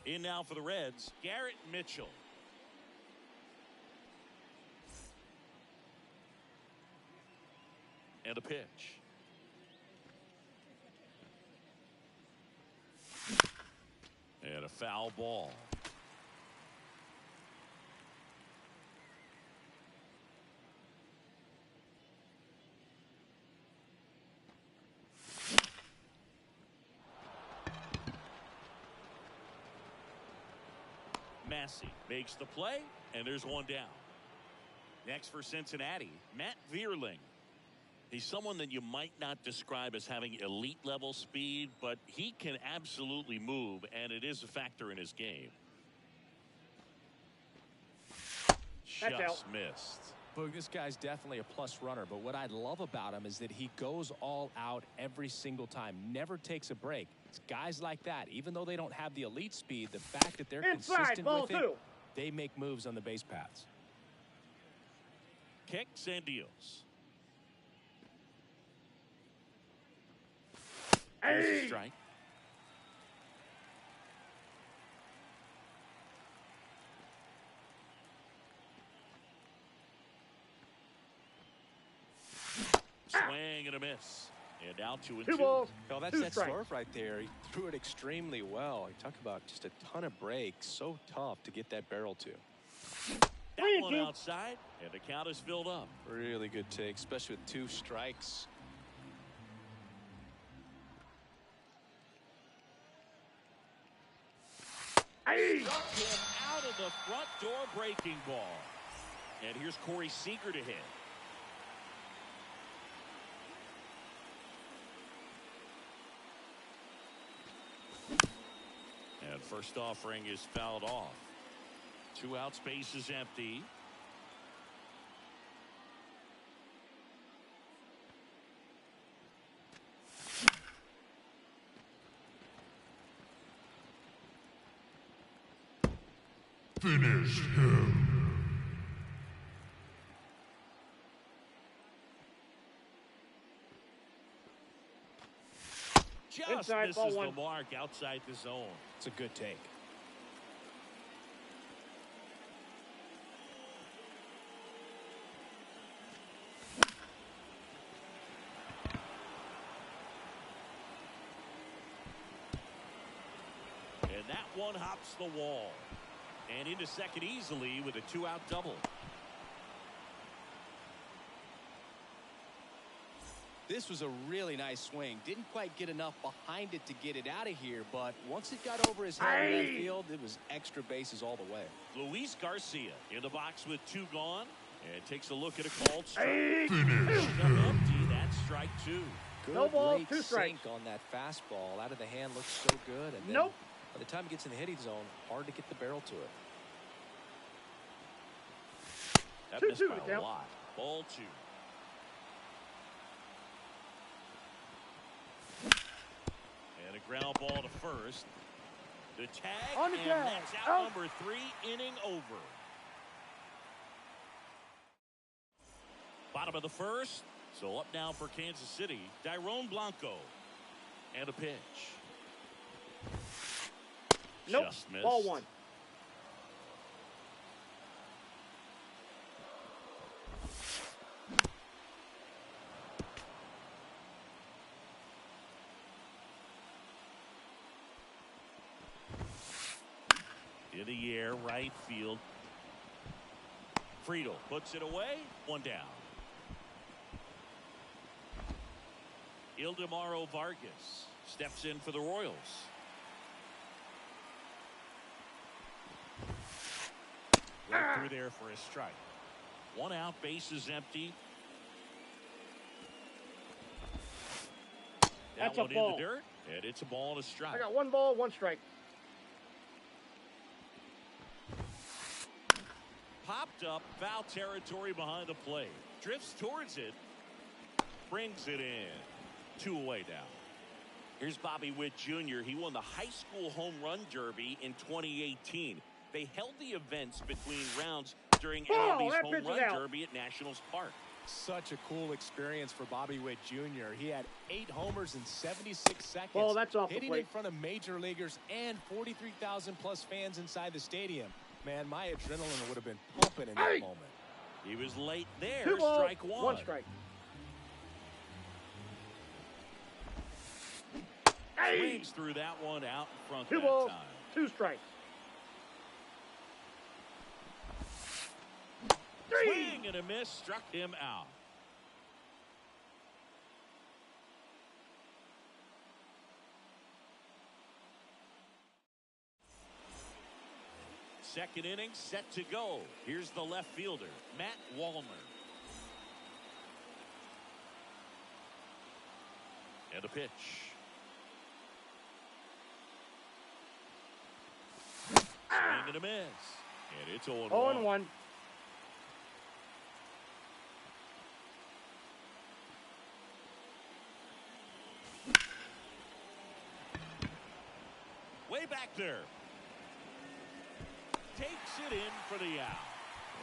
In now for the Reds, Garrett Mitchell. And a pitch. And a foul ball. Massey makes the play, and there's one down. Next for Cincinnati, Matt Vierling. He's someone that you might not describe as having elite level speed, but he can absolutely move, and it is a factor in his game. Just missed. Boog, this guy's definitely a plus runner, but what I love about him is that he goes all out every single time, never takes a break. It's guys like that, even though they don't have the elite speed, the fact that they're consistent with it, they make moves on the base paths. Kicks and deals. Hey. Strike. Swing and a miss. And now 2-2. Balls. Oh, that's that stuff right there. He threw it extremely well. You talk about just a ton of breaks. So tough to get that barrel to. That one outside, and the count is filled up. Really good take, especially with 2 strikes. Struck him out of the front door breaking ball. And here's Corey Seager to hit. And first offering is fouled off. 2 outs, base is empty. Finished him. Just misses the mark outside the zone. It's a good take. And that one hops the wall. And into second easily with a 2-out double. This was a really nice swing. Didn't quite get enough behind it to get it out of here, but once it got over his head in that field, it was extra bases all the way. Luis Garcia in the box with 2 gone, and takes a look at a called strike. Empty. That's strike 2. Good late sink on that fastball. Out of the hand, looks so good. And then by the time it gets in the hitting zone, hard to get the barrel to it. That missed by a lot. Ball 2. And a ground ball to first. The tag, and that's out number 3, inning over. Bottom of the first. So up now for Kansas City, Dairon Blanco. And a pitch. Just missed. Ball 1. In the air, right field. Friedel puts it away. 1 down. Ildemaro Vargas steps in for the Royals. Right through there for a strike. 1 out, base is empty. That's one a ball. in the dirt, and it's a ball and a strike. I got 1 ball, 1 strike. Popped up, foul territory behind the plate. Drifts towards it. Brings it in. 2 away now. Here's Bobby Witt Jr. He won the high school home run derby in 2018. They held the events between rounds during MLB's home run derby at Nationals Park. Such a cool experience for Bobby Witt Jr. He had 8 homers in 76 seconds. Well, that's off the hitting plate. in front of major leaguers and 43,000 plus fans inside the stadium. Man, my adrenaline would have been pumping in that moment. He was late there. 2 balls, Strike 1. 1 strike. Swings through that one out in front 2 that balls, time. 2 strikes. 3. Swing and a miss, struck him out. Second inning set to go. Here's the left fielder, Matt Wallner. And a pitch. Swing and a miss. And it's 0-1. 0-1. Way back there. Takes it in for the out.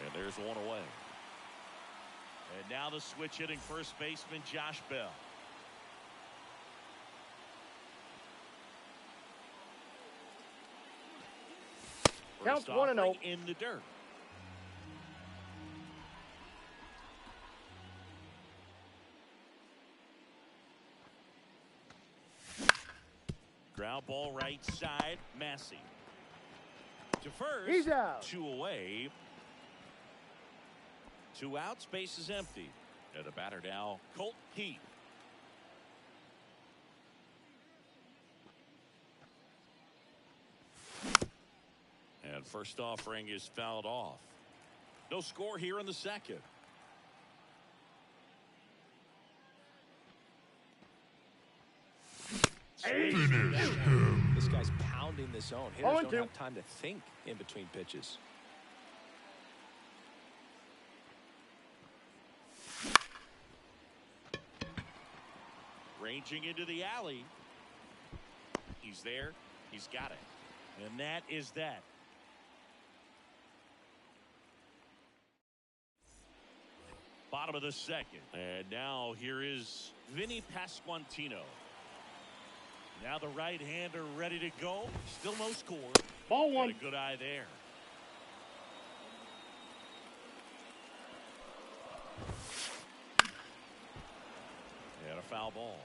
And there's one away. And now the switch hitting first baseman Josh Bell. Counts First 1-0. offering in the dirt. Ground ball right side, Massey. To first. He's out. 2 away. 2 outs, base is empty. And the batter now, Colt Heath. And first offering is fouled off. No score here in the second. Finish him. This guy's pounding the zone. Hitters don't 0-2. have time to think in between pitches. Ranging into the alley. He's there. He's got it. And that is that. Bottom of the second. And now here is Vinny Pasquantino. Now the right-hander ready to go. Still no score. Ball Got 1. a good eye there. And a foul ball.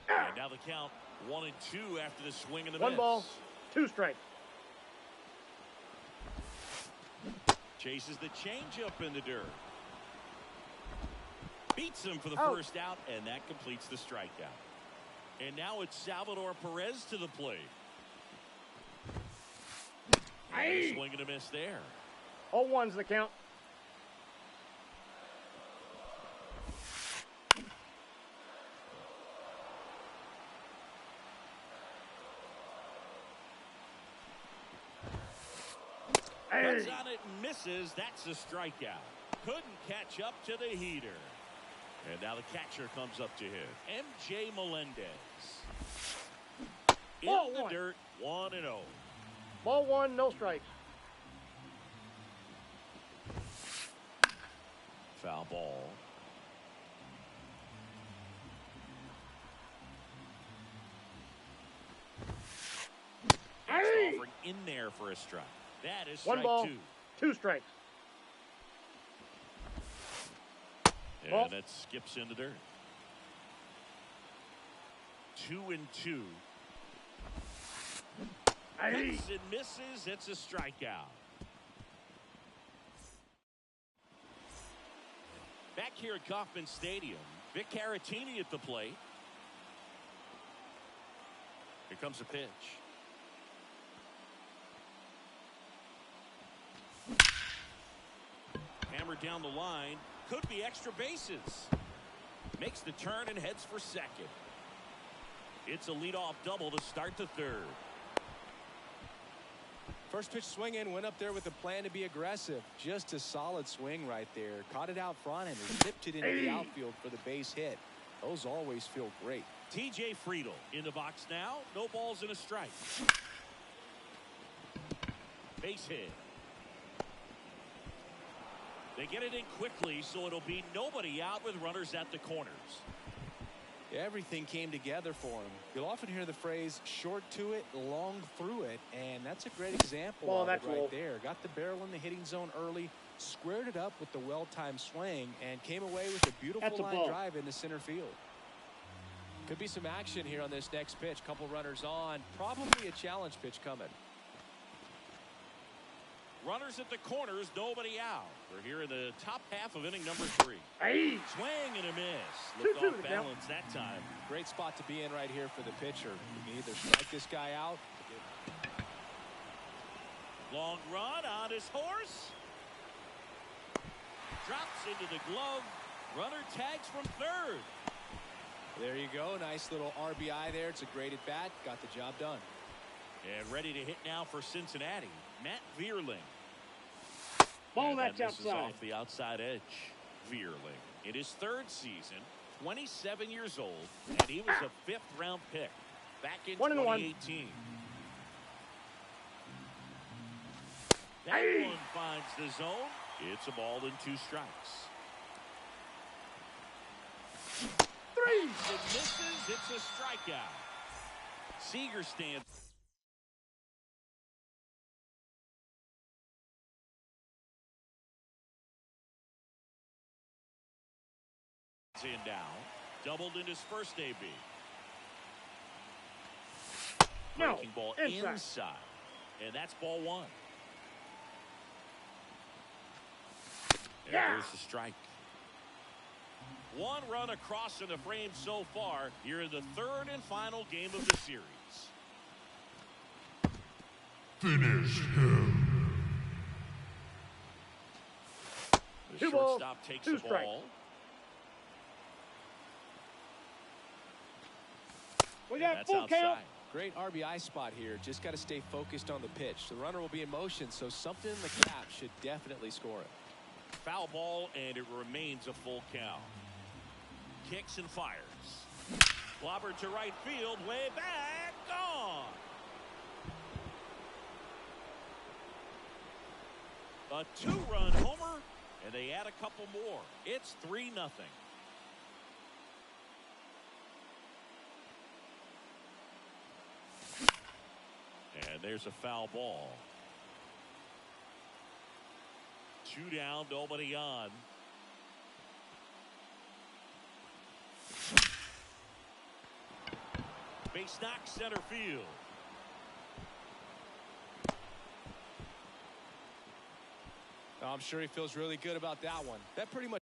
And now the count 1-2 after the swing and the 1 miss. ball, 2 strikes. Chases the changeup in the dirt. Beats him for the Out. first out, and that completes the strikeout. And now it's Salvador Perez to the plate. And a swing and a miss there. 0-1's the count. Cuts on it and misses. That's a strikeout. Couldn't catch up to the heater. And now the catcher comes up to hit. M.J. Melendez. In Ball the 1. dirt, 1-0. Ball 1, no strikes. Foul ball. Next offering in there for a strike. That is 1 strike ball, 2. 2 strikes. And Ball. that skips in the dirt. 2-2. Hits and misses. It's a strikeout. Back here at Kauffman Stadium, Vic Caratini at the plate. Here comes a pitch. Hammered down the line. Could be extra bases. Makes the turn and heads for second. It's a leadoff double to start the third. First pitch swing in, went up there with a plan to be aggressive. Just a solid swing right there. Caught it out front and zipped it into the outfield for the base hit. Those always feel great. T.J. Friedel in the box now. No balls and a strike. Base hit. They get it in quickly, so it'll be nobody out with runners at the corners. Everything came together for him. You'll often hear the phrase short to it, long through it, and that's a great example of it right there. Got the barrel in the hitting zone early, squared it up with the well-timed swing, and came away with a beautiful line drive into center field. Could be some action here on this next pitch. Couple runners on, probably a challenge pitch coming. Runners at the corners, nobody out. We're here in the top half of inning number 3. Hey. Swing and a miss. Looked off balance that time. Great spot to be in right here for the pitcher. You can either strike this guy out. Long run on his horse. Drops into the glove. Runner tags from third. There you go. Nice little RBI there. It's a great at bat. Got the job done. And ready to hit now for Cincinnati, Matt Vierling. Ball that's outside. outside. Off the outside edge. Vierling in his 3rd season, 27 years old, and he was a 5th-round pick back in 2018. That one finds the zone. It's a ball and 2 strikes. 3. It misses. It's a strikeout. Seager stands. In now, doubled in his first AB. Breaking ball inside, and that's ball 1. There's the strike. 1 run across in the frame so far. Here in the 3rd and final game of the series. Finish him. The shortstop takes the ball. We got full count. Great RBI spot here. Just got to stay focused on the pitch. The runner will be in motion, so something in the cap should definitely score it. Foul ball, and it remains a full count. Kicks and fires. Clobbered to right field, way back, gone. A 2-run homer, and they add a couple more. It's 3-0. And there's a foul ball. 2 down, nobody on. Base knock, center field. I'm sure he feels really good about that one. That pretty much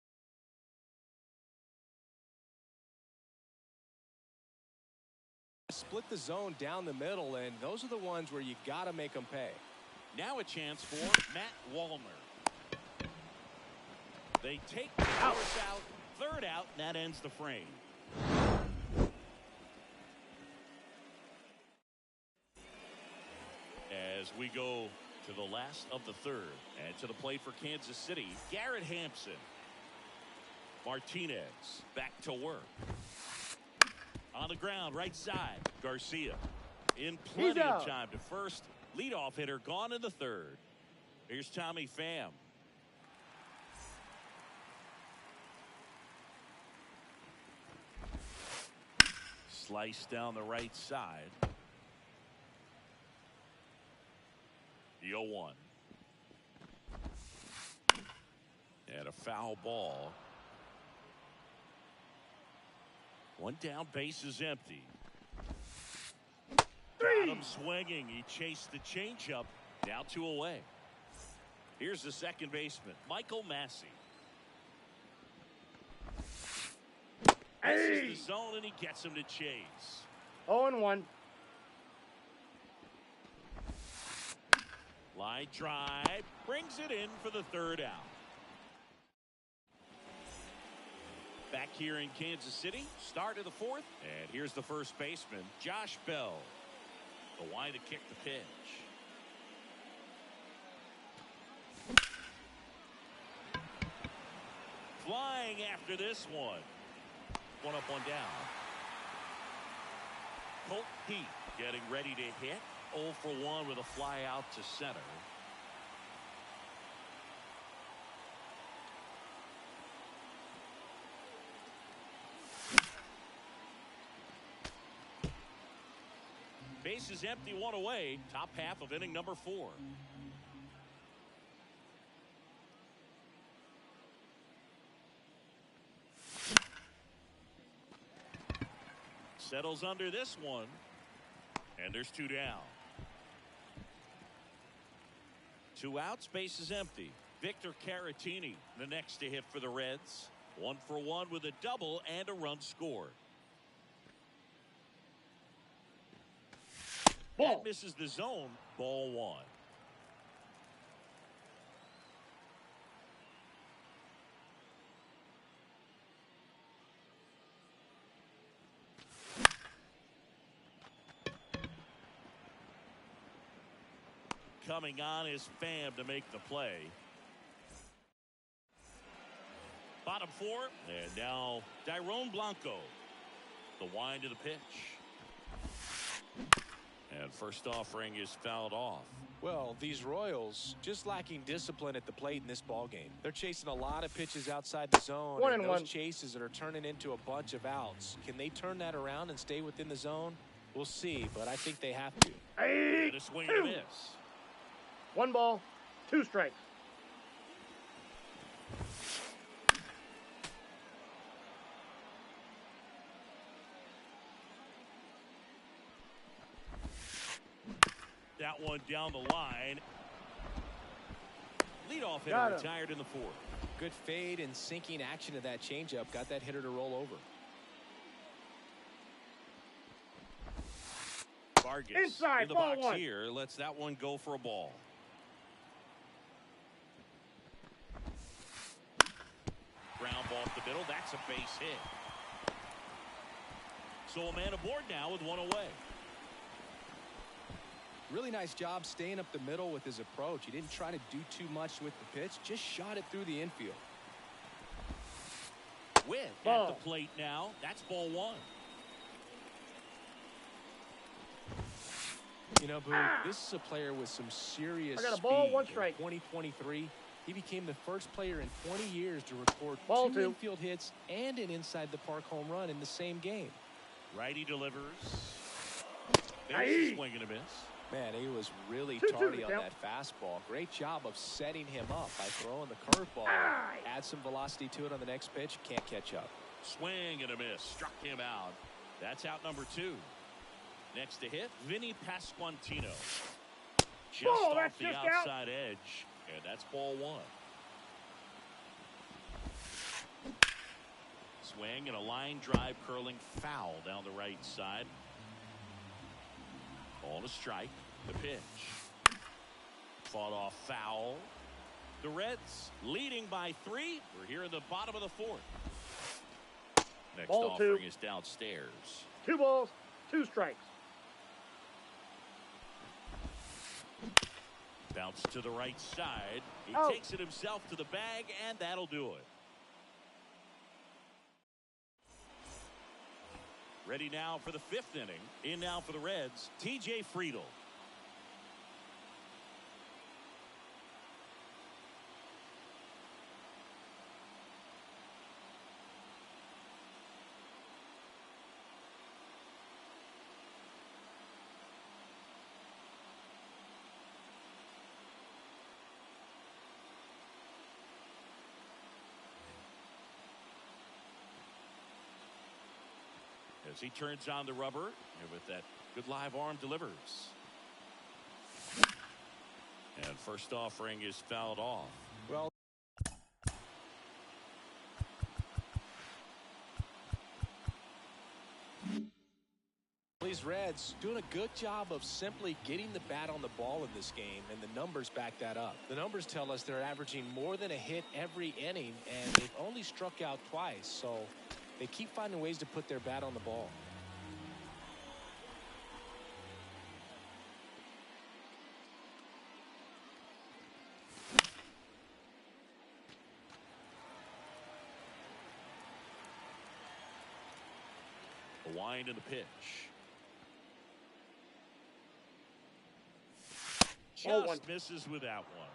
split the zone down the middle, and those are the ones where you got to make them pay. Now a chance for Matt Wallner. They take the first out, 3rd out, and that ends the frame. As we go to the last of the 3rd, and to the plate for Kansas City, Garrett Hampson. Martinez back to work. On the ground, right side, Garcia. In plenty of time to first. Leadoff hitter gone in the 3rd. Here's Tommy Pham. Slice down the right side. The 0-1. And a foul ball. 1 down, base is empty. Got him swinging. He chased the changeup. Now 2 away. Here's the second baseman, Michael Massey. This is the zone, and he gets him to chase. 0-1. Line drive. Brings it in for the 3rd out. Back here in Kansas City, start of the 4th. And here's the first baseman, Josh Bell. The line to kick the pitch. Flying after this one. 1 up, 1 down. Colt Heath getting ready to hit. 0 for 1 with a fly out to center. Base is empty, one away. Top half of inning number 4. Settles under this one. And there's 2 down. 2 outs, base is empty. Victor Caratini, the next to hit for the Reds. 1 for 1 with a double and a run scored. Ball. That misses the zone. Ball 1. Coming on is Pham to make the play. Bottom 4, and now Dairon Blanco. The wind to the pitch. And first offering is fouled off. Well, these Royals just lacking discipline at the plate in this ball game. They're chasing a lot of pitches outside the zone. 1 and and those 1. chases that are turning into a bunch of outs. Can they turn that around and stay within the zone? We'll see, but I think they have to. And a swing and a miss. 1 ball, 2 strikes. That one down the line. Leadoff hitter Got him. retired in the 4th. Good fade and sinking action of that changeup got that hitter to roll over. Vargas Inside, in the ball box 1. here lets that one go for a ball. Ground ball up the middle. That's a base hit. So a man aboard now with 1 away. Really nice job staying up the middle with his approach. He didn't try to do too much with the pitch, just shot it through the infield. With Ball. at the plate now. That's ball 1. You know, Boo, this is a player with some serious I got a speed. ball, 1 In strike. 2023, he became the first player in 20 years to record Ball 2 2. infield hits and an inside the park home run in the same game. Righty delivers. Aye. There's a swing and a miss. Man, he was really 2-2 tardy on count. that fastball. Great job of setting him up by throwing the curveball. Aye. Add some velocity to it on the next pitch. Can't catch up. Swing and a miss. Struck him out. That's out number 2. Next to hit, Vinny Pasquantino. Just Ball, off that's the just outside edge. And that's ball 1. Swing and a line drive curling foul down the right side. Ball to strike. The pitch. Fought off foul. The Reds leading by 3. We're here in the bottom of the 4th. Next Ball offering 2. is downstairs. 2 balls, 2 strikes. Bounce to the right side. He Oh. takes it himself to the bag, and that'll do it. Ready now for the 5th inning. In now for the Reds, TJ Friedel. As he turns on the rubber, and with that good live arm delivers. And first offering is fouled off. Well, these Reds doing a good job of simply getting the bat on the ball in this game, and the numbers back that up. The numbers tell us they're averaging more than a hit every inning, and they've only struck out twice, so they keep finding ways to put their bat on the ball. The wind and the pitch. Ball 1. Just misses with that one.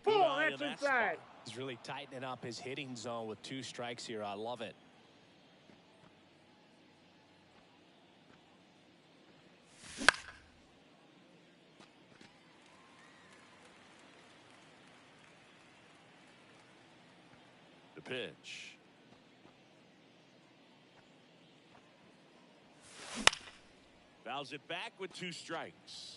Ball, eye that's in that inside. spot. He's really tightening up his hitting zone with 2 strikes here. I love it. The pitch. Fouls it back with 2 strikes.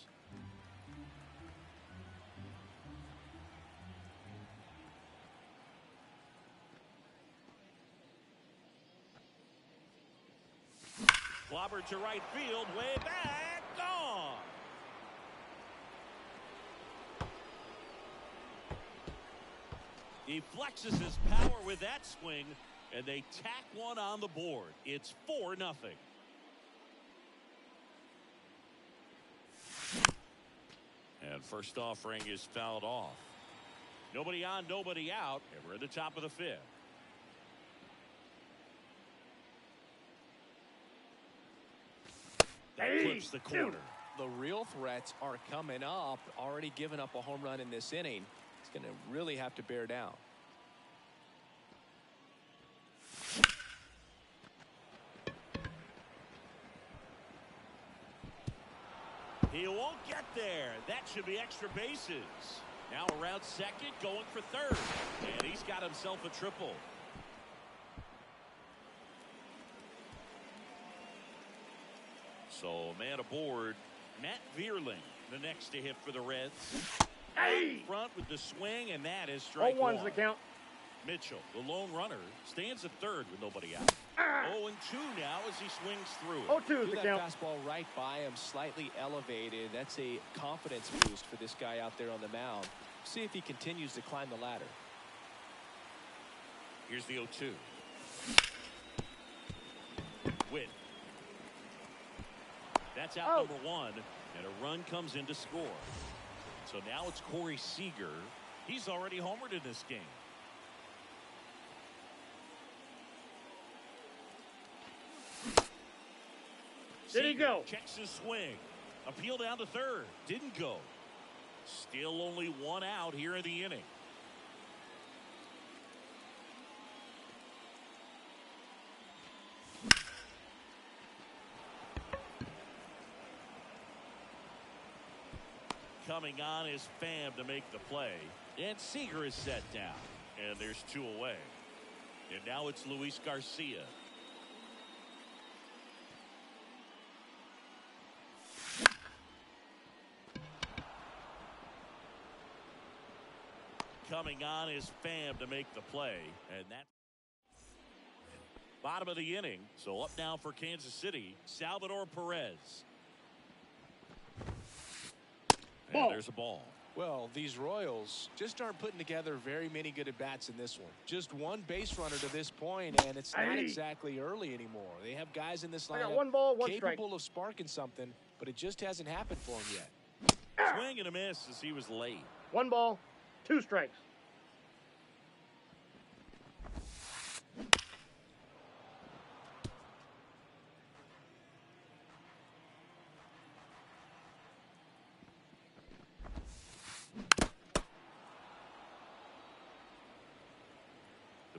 Clobber to right field, way back, gone. He flexes his power with that swing, and they tack one on the board. It's 4-0. And first offering is fouled off. Nobody on, nobody out, and we're at the top of the 5th. That clips the corner. The real threats are coming up. Already given up a home run in this inning. He's going to really have to bear down. He won't get there. That should be extra bases. Now around second, going for third. And he's got himself a triple. So, man aboard, Matt Vierling, the next to hit for the Reds. Hey! Out front with the swing, and that is strike 0-1's one. the count. Mitchell, the lone runner, stands at third with nobody out. 0-2 now as he swings through it. 0-2 is the That count. fastball right by him, slightly elevated. That's a confidence boost for this guy out there on the mound. See if he continues to climb the ladder. Here's the 0-2. Witt. That's out number 1, and a run comes in to score. So now it's Corey Seager. He's already homered in this game. Did he go? Checks his swing. Appeal down to third. Didn't go. Still only 1 out here in the inning. Coming on is Pham to make the play. And Seager is set down. And there's 2 away. And now it's Luis Garcia. Coming on is Pham to make the play. And that bottom of the inning. So up now for Kansas City, Salvador Perez. And there's a ball. Well, these Royals just aren't putting together very many good at-bats in this one. Just 1 base runner to this point, and it's not exactly early anymore. They have guys in this I got lineup 1 ball, 1 strike. capable of sparking something, but it just hasn't happened for him yet. Swing and a miss as he was late. 1 ball, 2 strikes.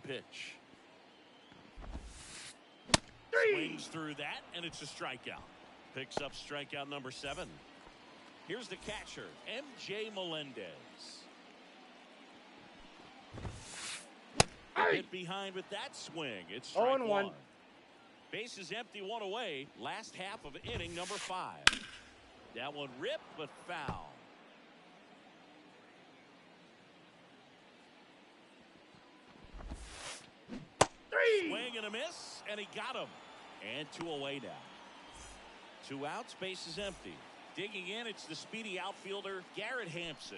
Pitch. 3. Swings through that, and it's a strikeout. Picks up strikeout number 7. Here's the catcher, M.J. Melendez. Hit behind with that swing. It's strike 1. Base is empty, 1 away. Last half of inning number 5. That one ripped, but foul. Swing and a miss, and he got him. And 2 away now. 2 outs, base is empty. Digging in, it's the speedy outfielder, Garrett Hampson.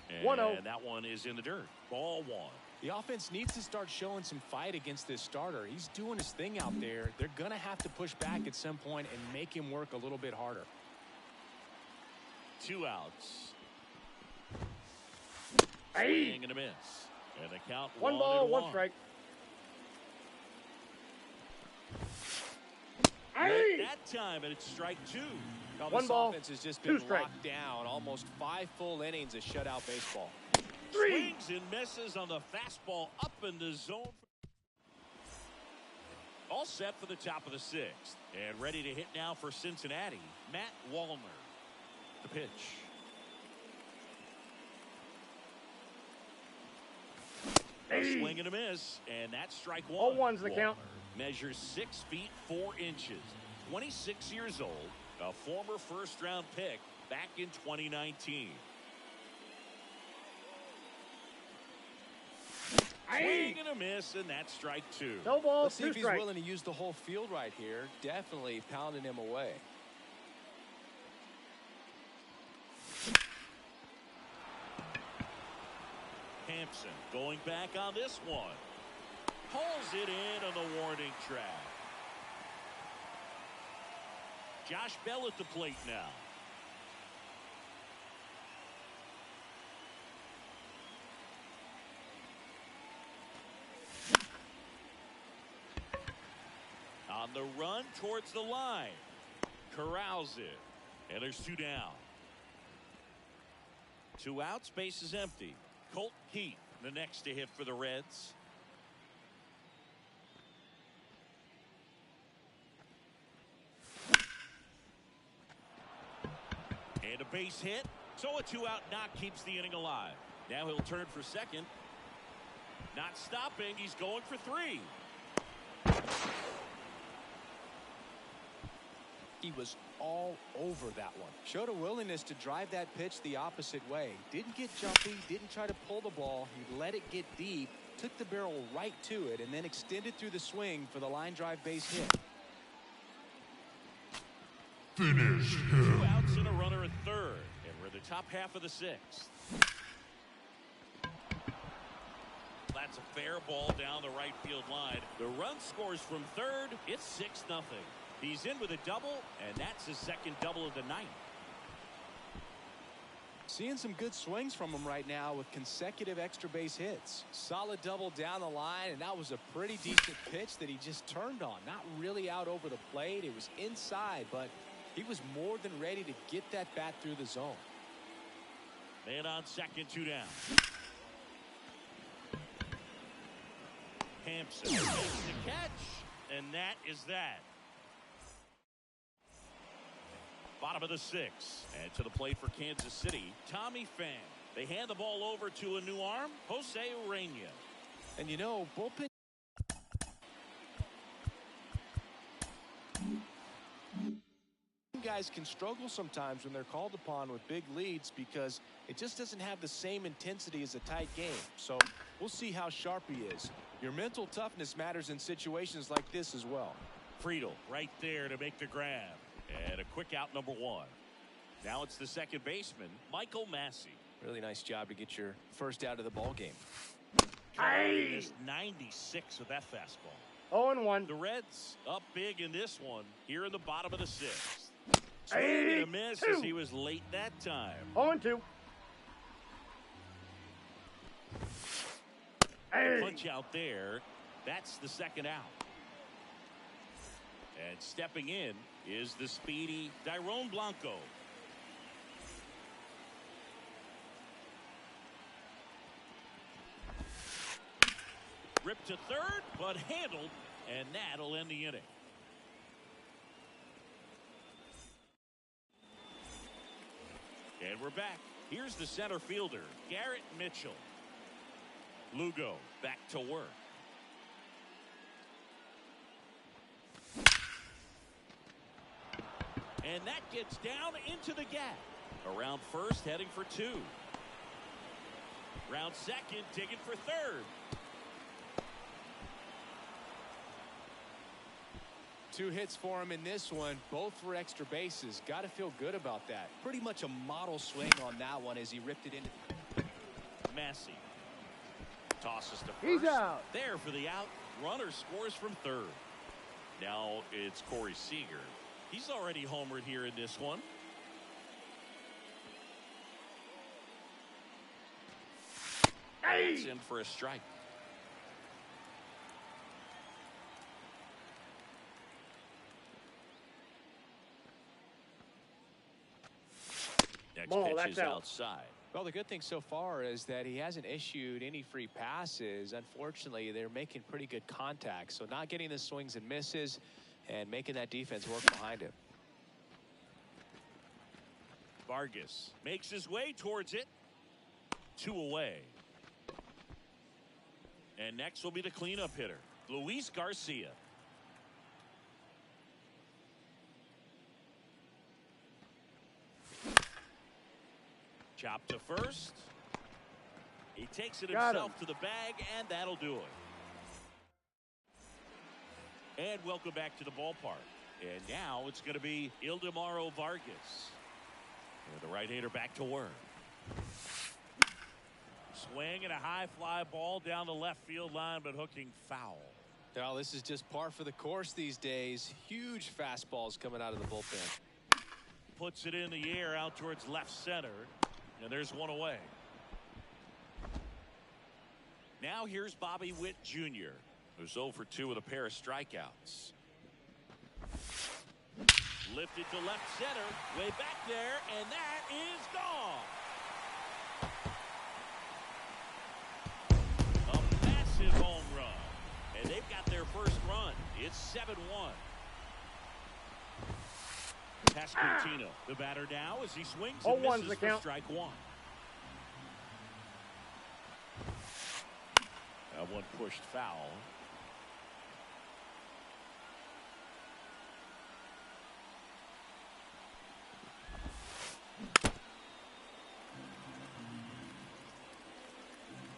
And 1-0. that one is in the dirt. Ball 1. The offense needs to start showing some fight against this starter. He's doing his thing out there. They're going to have to push back at some point and make him work a little bit harder. 2 outs. Hey. Swing and a miss. And the count 1 ball, 1 1-1. strike. That time, and it's strike 2. Now, 1 this ball, offense has just 2 been strikes. locked down. Almost 5 full innings of shutout baseball. 3. Swings and misses on the fastball up in the zone. All set for the top of the 6th. And ready to hit now for Cincinnati, Matt Wallner. The pitch. A swing and a miss, and that's strike 1. 0-1's the count. Measures 6 feet 4 inches. 26 years old, a former first-round pick back in 2019. Swing and a miss, and that's strike 2. No ball, Let's see 2 if he's strikes. willing to use the whole field right here. Definitely pounding him away. Hampson going back on this one. Pulls it in on the warning track. Josh Bell at the plate now. On the run towards the line. Corrals it. And there's 2 down. 2 outs, base is empty. Colt Heath, the next to hit for the Reds. And a base hit. So a 2-out knock keeps the inning alive. Now he'll turn for second. Not stopping. He's going for 3. He was all over that one. Showed a willingness to drive that pitch the opposite way. Didn't get jumpy, didn't try to pull the ball. He let it get deep, took the barrel right to it, and then extended through the swing for the line drive base hit. Finish 2 him. outs and a runner at third. And we're in the top half of the 6th. That's a fair ball down the right field line. The run scores from third. It's 6-0. He's in with a double, and that's his second double of the night. Seeing some good swings from him right now with consecutive extra base hits. Solid double down the line, and that was a pretty decent pitch that he just turned on. Not really out over the plate. It was inside, but he was more than ready to get that bat through the zone. Man on second, 2 down. Hampson makes the catch, and that is that. Bottom of the 6th, and to the plate for Kansas City, Tommy Pham. They hand the ball over to a new arm, Jose Urena. And you know, bullpen guys can struggle sometimes when they're called upon with big leads because it just doesn't have the same intensity as a tight game. So we'll see how sharp he is. Your mental toughness matters in situations like this as well. Friedel right there to make the grab. And a quick out, number 1. Now it's the second baseman, Michael Massey. Really nice job to get your first out of the ball game. He missed 96 with that fastball. 0-1. The Reds up big in this one here in the bottom of the 6th. Swing and a miss as he was late that time. 0-2. Punch out there. That's the second out. And stepping in is the speedy Dairon Blanco. Ripped to third, but handled, and that'll end the inning. And we're back. Here's the center fielder, Garrett Mitchell. Lugo back to work. And that gets down into the gap. Around first, heading for 2. Round second, digging for third. 2 hits for him in this one, both for extra bases. Got to feel good about that. Pretty much a model swing on that one as he ripped it into. Massey tosses to first. He's out. There for the out. Runner scores from third. Now it's Corey Seager. He's already homered here in this one. That's in for a strike. Next Ball, pitch that's is out. outside. Well, the good thing so far is that he hasn't issued any free passes. Unfortunately, they're making pretty good contact. So not getting the swings and misses and making that defense work behind him. Vargas makes his way towards it. 2 away. And next will be the cleanup hitter, Luis Garcia. Chop to first. He takes it himself to the bag, and that'll do it. And welcome back to the ballpark. And now it's going to be Ildemaro Vargas. And the right-hander back to work. Swing and a high fly ball down the left field line, but hooking foul. Well, this is just par for the course these days. Huge fastballs coming out of the bullpen. Puts it in the air out towards left center. And there's 1 away. Now here's Bobby Witt Jr., who's 0 for 2 with a pair of strikeouts. Lifted to left center, way back there, and that is gone. A massive home run, and they've got their first run. It's 7-1. Pasquantino, the batter now as he swings and misses for strike 1. That one pushed foul.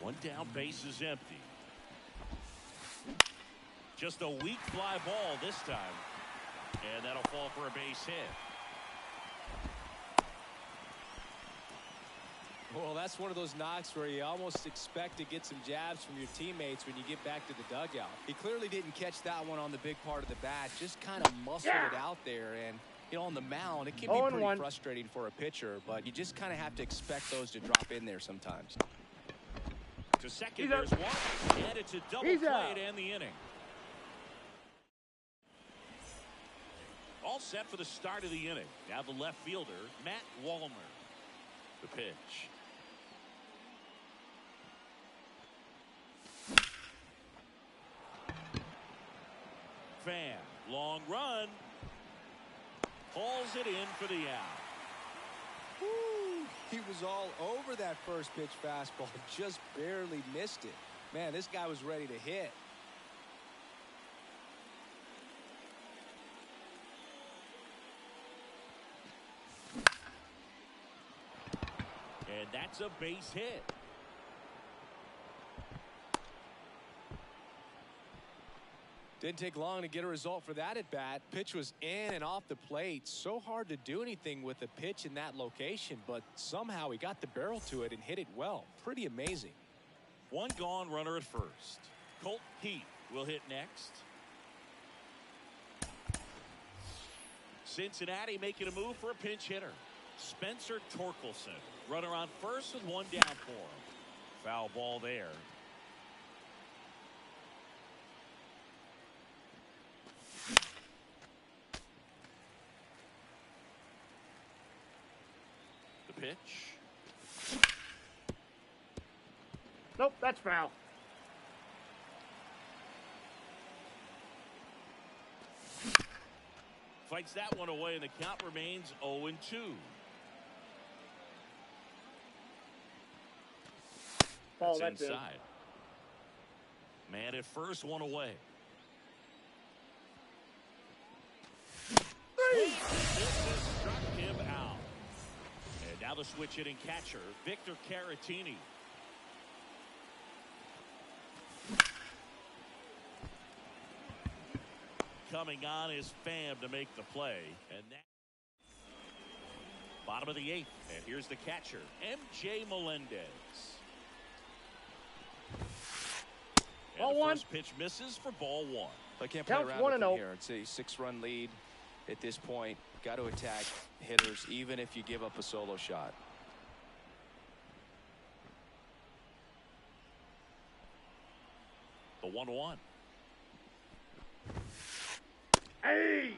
One down, base is empty. Just a weak fly ball this time. And that'll fall for a base hit. Well, that's one of those knocks where you almost expect to get some jabs from your teammates when you get back to the dugout. He clearly didn't catch that one on the big part of the bat, just kind of muscled it out there. And, you know, on the mound, it can be pretty frustrating for a pitcher, but you just kind of have to expect those to drop in there sometimes. To second, there's one, and it's a double play to end the inning. All set for the start of the inning. Now the left fielder, Matt Wallner. The pitch. Fan, long run. Hauls it in for the out. Woo, he was all over that first pitch fastball, just barely missed it. Man, this guy was ready to hit. And that's a base hit. Didn't take long to get a result for that at bat. Pitch was in and off the plate. So hard to do anything with a pitch in that location, but somehow he got the barrel to it and hit it well. Pretty amazing. One gone, runner at first. Colt Heath will hit next. Cincinnati making a move for a pinch hitter. Spencer Torkelson, runner on first with one down for him. Foul ball there. The pitch. Nope, that's foul. Fights that one away, and the count remains 0-2. That's inside. Man at first, one away. This struck him out. And now the switch hitting catcher, Victor Caratini. Coming on is Pham to make the play. And that bottom of the 8th. And here's the catcher, M.J. Melendez. And the first pitch misses for ball 1. I can't play around with him here. It's a 6-run lead at this point. Got to attack hitters even if you give up a solo shot. The 1-1. Hey!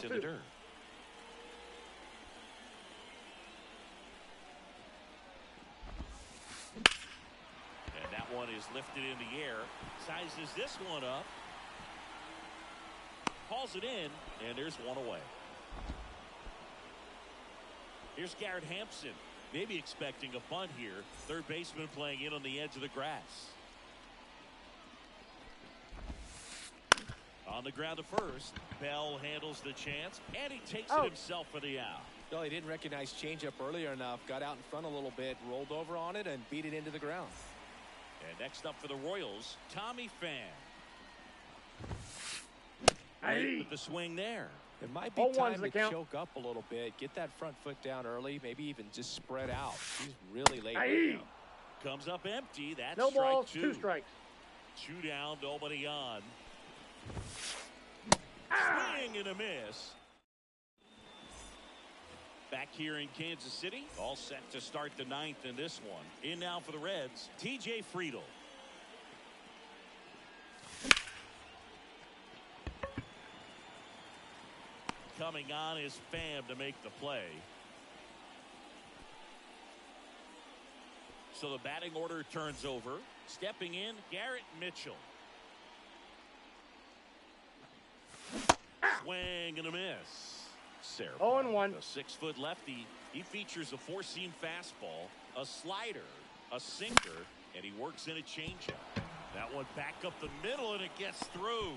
in the dirt. And that one is lifted in the air. Sizes this one up. Hauls it in, and there's one away. Here's Garrett Hampson. Maybe expecting a bunt here. Third baseman playing in on the edge of the grass. On the ground to first. Bell handles the chance, and he takes it himself for the out. Well, he didn't recognize changeup earlier enough. Got out in front a little bit, rolled over on it, and beat it into the ground. And next up for the Royals, Tommy Pham. With the swing there. It might be time to choke up a little bit, get that front foot down early, maybe even just spread out. He's really late right now. Comes up empty. That's no strike balls, two. 2 strikes. 2 down, nobody on. Swing and a miss. Back here in Kansas City, all set to start the 9th in this one. In now for the Reds, TJ Friedl. Coming on is Pham to make the play. So the batting order turns over. Stepping in, Garrett Mitchell. Swing and a miss. 0-1. A 6-foot lefty. He features a 4-seam fastball, a slider, a sinker, and he works in a changeup. That one back up the middle, and it gets through.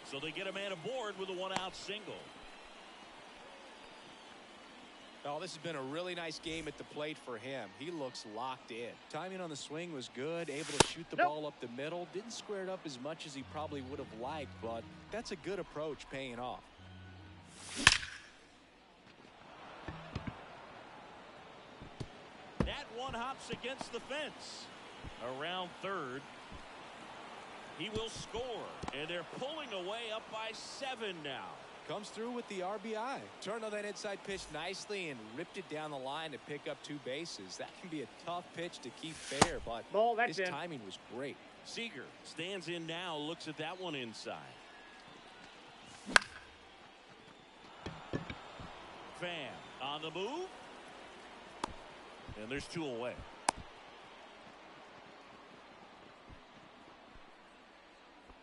So they get a man aboard with a 1-out single. Oh, this has been a really nice game at the plate for him. He looks locked in. Timing on the swing was good, able to shoot the ball up the middle. Didn't square it up as much as he probably would have liked, but that's a good approach paying off. That one hops against the fence. Around third. He will score, and they're pulling away up by 7 now. Comes through with the RBI. Turned on that inside pitch nicely and ripped it down the line to pick up 2 bases. That can be a tough pitch to keep fair, but his timing was great. Seager stands in now, looks at that one inside. Pham on the move. And there's 2 away.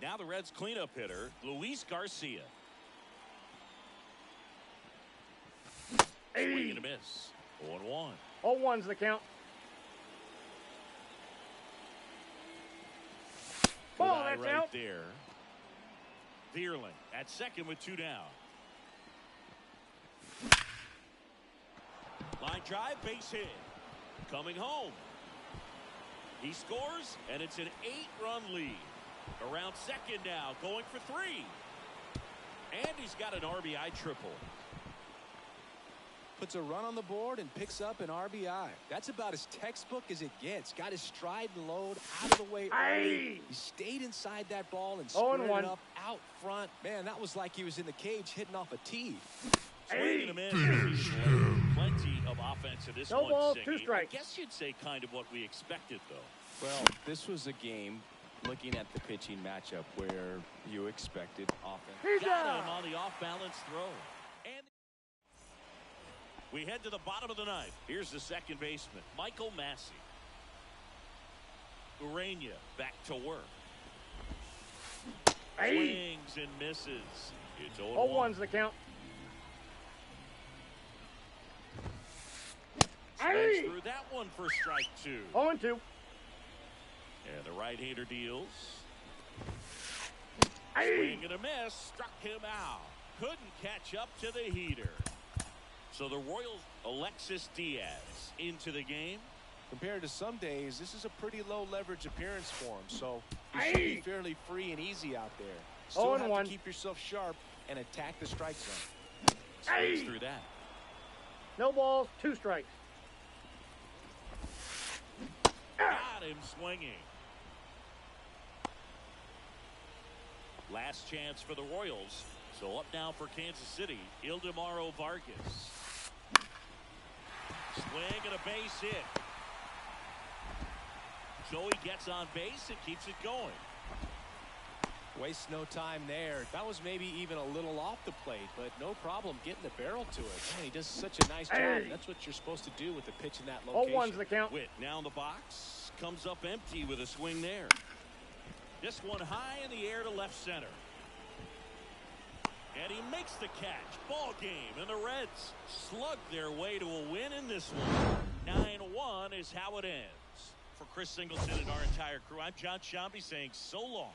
Now the Reds cleanup hitter, Luis Garcia. Swing and a miss. 0-1. 0-1's the count. Ball, that's right out. There. Vierling at second with 2 down. Line drive, base hit. Coming home. He scores, and it's an 8-run lead. Around second now, going for 3. And he's got an RBI triple. Puts a run on the board and picks up an RBI. That's about as textbook as it gets. Got his stride and load out of the way early. He stayed inside that ball and squared it up out front. Man, that was like he was in the cage hitting off a tee. Swinging him in. Plenty of offense in this no one. Balls, Siggy. 2 strikes. I guess you'd say kind of what we expected, though. Well, this was a game, looking at the pitching matchup, where you expected offense. Got him on the off-balance throw. And we head to the bottom of the 9th. Here's the second baseman, Michael Massey. Urania back to work. Swings and misses. It's 0-1. 0-1's the count. Strikes through that one for strike 2. 0-2. And the right-hander deals. Swing and a miss. Struck him out. Couldn't catch up to the heater. So the Royals, Alexis Diaz into the game. Compared to some days, this is a pretty low leverage appearance for him, so you should be fairly free and easy out there. Still have to keep yourself sharp and attack the strike zone. Swings through that. No balls, 2 strikes. Got him swinging. Last chance for the Royals. So up now for Kansas City, Ildemaro Vargas. Swing and a base hit. So he gets on base and keeps it going. Waste no time there. That was maybe even a little off the plate, but no problem getting the barrel to it. Man, he does such a nice job. That's what you're supposed to do with the pitch in that location. 0-1's the count. Witt now in the box. Comes up empty with a swing there. This one high in the air to left center. And he makes the catch. Ball game. And the Reds slug their way to a win in this one. 9-1 is how it ends. For Chris Singleton and our entire crew, I'm John Shambi saying so long.